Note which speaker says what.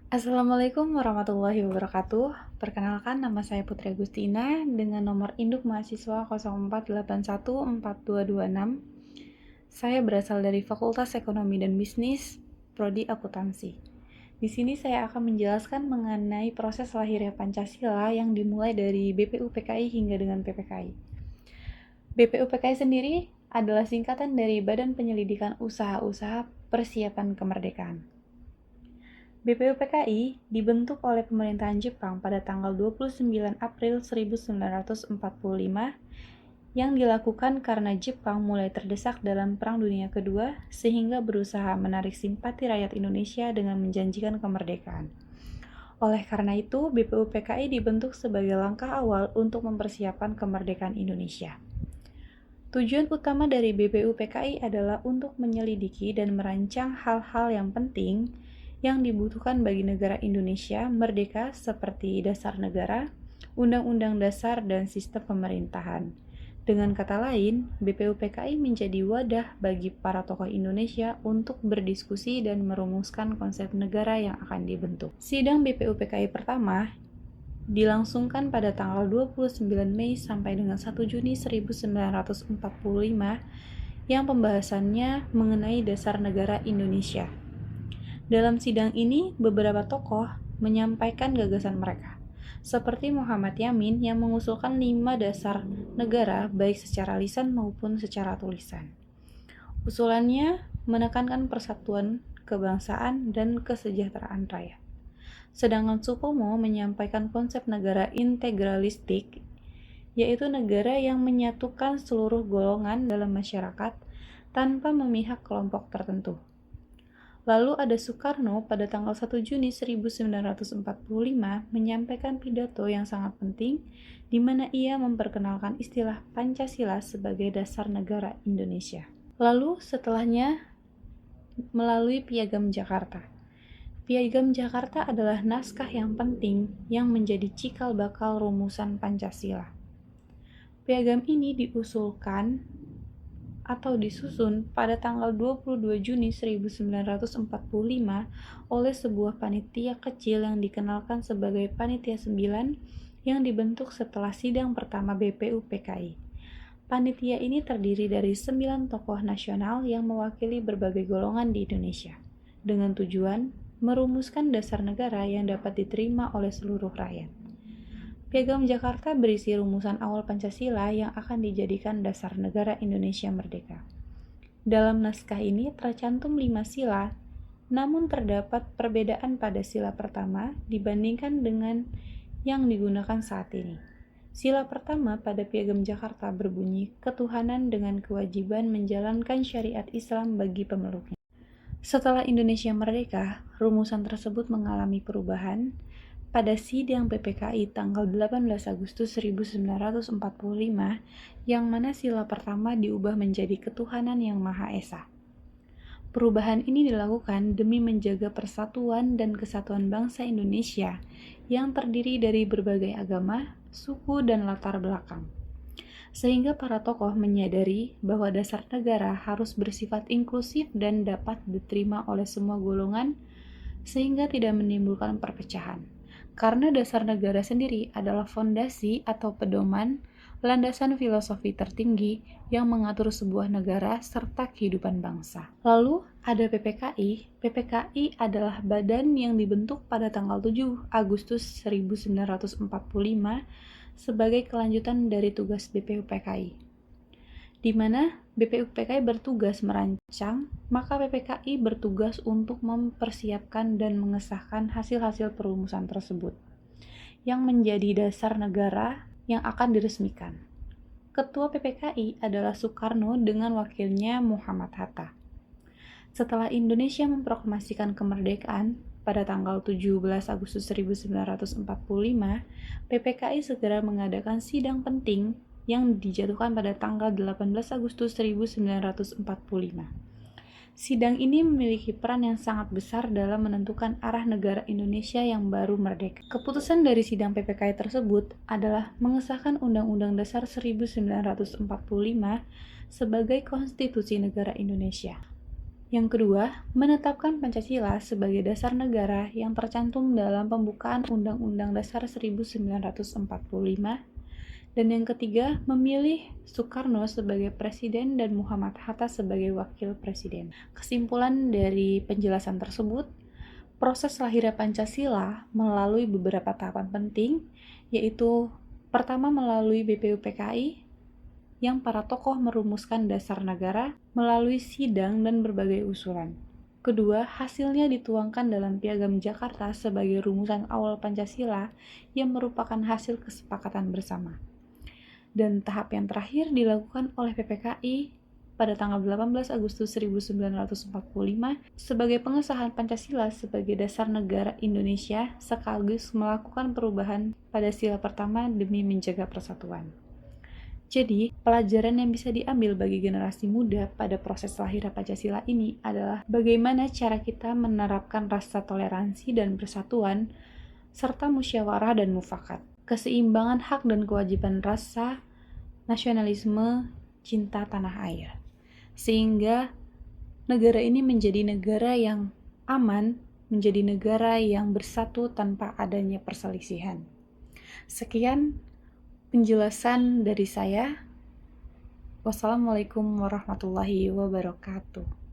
Speaker 1: Assalamualaikum warahmatullahi wabarakatuh. Perkenalkan, nama saya Putri Agustina dengan nomor induk mahasiswa 04814226. Saya berasal dari Fakultas Ekonomi dan Bisnis, Prodi Akuntansi. Di sini saya akan menjelaskan mengenai proses lahirnya Pancasila yang dimulai dari BPUPKI hingga dengan PPKI. BPUPKI sendiri adalah singkatan dari Badan Penyelidikan Usaha-Usaha Persiapan Kemerdekaan. BPUPKI dibentuk oleh pemerintahan Jepang pada tanggal 29 April 1945 yang dilakukan karena Jepang mulai terdesak dalam Perang Dunia Kedua sehingga berusaha menarik simpati rakyat Indonesia dengan menjanjikan kemerdekaan. Oleh karena itu, BPUPKI dibentuk sebagai langkah awal untuk mempersiapkan kemerdekaan Indonesia. Tujuan utama dari BPUPKI adalah untuk menyelidiki dan merancang hal-hal yang penting yang dibutuhkan bagi negara Indonesia merdeka seperti dasar negara, undang-undang dasar, dan sistem pemerintahan. Dengan kata lain, BPUPKI menjadi wadah bagi para tokoh Indonesia untuk berdiskusi dan merumuskan konsep negara yang akan dibentuk. Sidang BPUPKI pertama dilangsungkan pada tanggal 29 Mei sampai dengan 1 Juni 1945 yang pembahasannya mengenai dasar negara Indonesia. Dalam sidang ini, beberapa tokoh menyampaikan gagasan mereka, seperti Muhammad Yamin yang mengusulkan 5 dasar negara baik secara lisan maupun secara tulisan. Usulannya menekankan persatuan, kebangsaan, dan kesejahteraan rakyat. Sedangkan Supomo menyampaikan konsep negara integralistik, yaitu negara yang menyatukan seluruh golongan dalam masyarakat tanpa memihak kelompok tertentu. Lalu ada Soekarno pada tanggal 1 Juni 1945 menyampaikan pidato yang sangat penting di mana ia memperkenalkan istilah Pancasila sebagai dasar negara Indonesia. Lalu setelahnya melalui Piagam Jakarta. Piagam Jakarta adalah naskah yang penting yang menjadi cikal bakal rumusan Pancasila. Piagam ini diusulkan atau disusun pada tanggal 22 Juni 1945 oleh sebuah panitia kecil yang dikenalkan sebagai Panitia 9 yang dibentuk setelah sidang pertama BPUPKI. Panitia ini terdiri dari 9 tokoh nasional yang mewakili berbagai golongan di Indonesia, dengan tujuan merumuskan dasar negara yang dapat diterima oleh seluruh rakyat. Piagam Jakarta berisi rumusan awal Pancasila yang akan dijadikan dasar negara Indonesia merdeka. Dalam naskah ini tercantum 5 sila, namun terdapat perbedaan pada sila pertama dibandingkan dengan yang digunakan saat ini. Sila pertama pada Piagam Jakarta berbunyi ketuhanan dengan kewajiban menjalankan syariat Islam bagi pemeluknya. Setelah Indonesia merdeka, rumusan tersebut mengalami perubahan. Pada sidang PPKI tanggal 18 Agustus 1945, yang mana sila pertama diubah menjadi ketuhanan yang Maha Esa. Perubahan ini dilakukan demi menjaga persatuan dan kesatuan bangsa Indonesia yang terdiri dari berbagai agama, suku, dan latar belakang. Sehingga para tokoh menyadari bahwa dasar negara harus bersifat inklusif dan dapat diterima oleh semua golongan sehingga tidak menimbulkan perpecahan. Karena dasar negara sendiri adalah fondasi atau pedoman, landasan filosofi tertinggi yang mengatur sebuah negara serta kehidupan bangsa. Lalu ada PPKI. PPKI adalah badan yang dibentuk pada tanggal 7 Agustus 1945 sebagai kelanjutan dari tugas BPUPKI, di mana BPUPKI bertugas merancang, maka PPKI bertugas untuk mempersiapkan dan mengesahkan hasil-hasil perumusan tersebut, yang menjadi dasar negara yang akan diresmikan. Ketua PPKI adalah Soekarno dengan wakilnya Muhammad Hatta. Setelah Indonesia memproklamasikan kemerdekaan pada tanggal 17 Agustus 1945, PPKI segera mengadakan sidang penting yang dijatuhkan pada tanggal 18 Agustus 1945. Sidang ini memiliki peran yang sangat besar dalam menentukan arah negara Indonesia yang baru merdeka. Keputusan dari sidang PPKI tersebut adalah mengesahkan Undang-Undang Dasar 1945 sebagai konstitusi negara Indonesia. Yang kedua, menetapkan Pancasila sebagai dasar negara yang tercantum dalam pembukaan Undang-Undang Dasar 1945. Dan yang ketiga, memilih Soekarno sebagai presiden dan Muhammad Hatta sebagai wakil presiden. Kesimpulan dari penjelasan tersebut, proses lahirnya Pancasila melalui beberapa tahapan penting, yaitu pertama melalui BPUPKI, yang para tokoh merumuskan dasar negara melalui sidang dan berbagai usulan. Kedua, hasilnya dituangkan dalam Piagam Jakarta sebagai rumusan awal Pancasila yang merupakan hasil kesepakatan bersama. Dan tahap yang terakhir dilakukan oleh PPKI pada tanggal 18 Agustus 1945 sebagai pengesahan Pancasila sebagai dasar negara Indonesia sekaligus melakukan perubahan pada sila pertama demi menjaga persatuan. Jadi, pelajaran yang bisa diambil bagi generasi muda pada proses lahirnya Pancasila ini adalah bagaimana cara kita menerapkan rasa toleransi dan persatuan, serta musyawarah dan mufakat, keseimbangan hak dan kewajiban rasa, nasionalisme, cinta tanah air. Sehingga negara ini menjadi negara yang aman, menjadi negara yang bersatu tanpa adanya perselisihan. Sekian penjelasan dari saya. Wassalamualaikum warahmatullahi wabarakatuh.